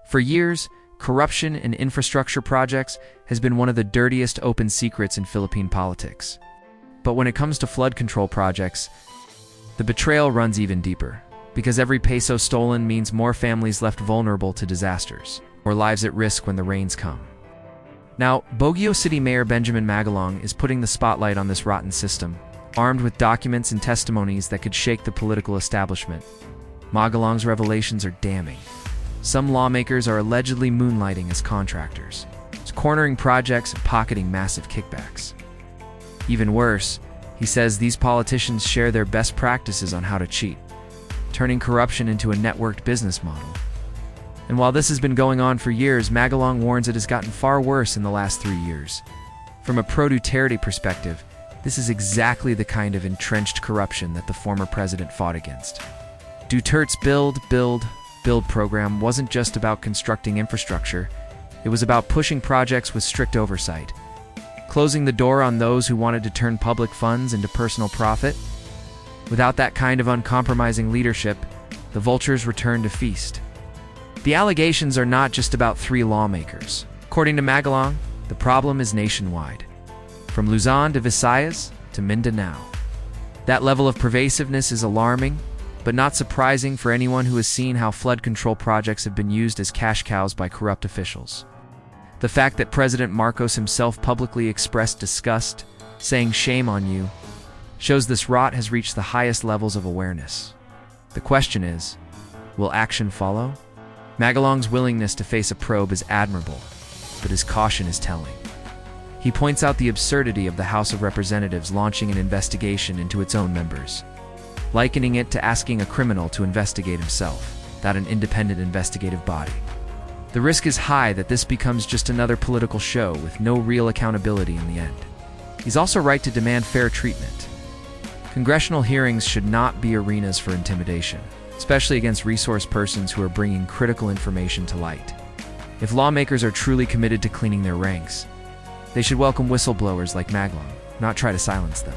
For years, corruption in infrastructure projects has been one of the dirtiest open secrets in Philippine politics. But when it comes to flood control projects, the betrayal runs even deeper, because every peso stolen means more families left vulnerable to disasters, or lives at risk when the rains come. Now, Baguio City Mayor Benjamin Magalong is putting the spotlight on this rotten system, armed with documents and testimonies that could shake the political establishment. Magalong's revelations are damning. Some lawmakers are allegedly moonlighting as contractors, cornering projects and pocketing massive kickbacks. Even worse, he says these politicians share their best practices on how to cheat, turning corruption into a networked business model. And while this has been going on for years, Magalong warns it has gotten far worse in the last 3 years. From a pro-Duterte perspective, this is exactly the kind of entrenched corruption that the former president fought against. Duterte's build program wasn't just about constructing infrastructure, it was about pushing projects with strict oversight, closing the door on those who wanted to turn public funds into personal profit. Without that kind of uncompromising leadership, the vultures returned to feast. The allegations are not just about 3 lawmakers. According to Magalong, the problem is nationwide, from Luzon to Visayas to Mindanao. That level of pervasiveness is alarming, but not surprising for anyone who has seen how flood control projects have been used as cash cows by corrupt officials. The fact that President Marcos himself publicly expressed disgust, saying "shame on you," shows this rot has reached the highest levels of awareness. The question is, will action follow? Magalong's willingness to face a probe is admirable, but his caution is telling. He points out the absurdity of the House of Representatives launching an investigation into its own members, likening it to asking a criminal to investigate himself, without an independent investigative body. The risk is high that this becomes just another political show with no real accountability in the end. He's also right to demand fair treatment. Congressional hearings should not be arenas for intimidation, especially against resource persons who are bringing critical information to light. If lawmakers are truly committed to cleaning their ranks, they should welcome whistleblowers like Magalong, not try to silence them.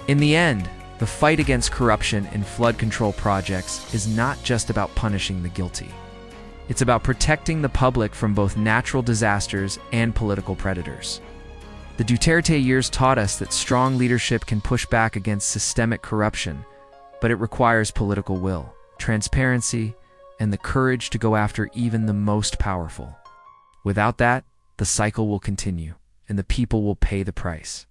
In the end, the fight against corruption in flood control projects is not just about punishing the guilty. It's about protecting the public from both natural disasters and political predators. The Duterte years taught us that strong leadership can push back against systemic corruption, but it requires political will, transparency, and the courage to go after even the most powerful. Without that, the cycle will continue, and the people will pay the price.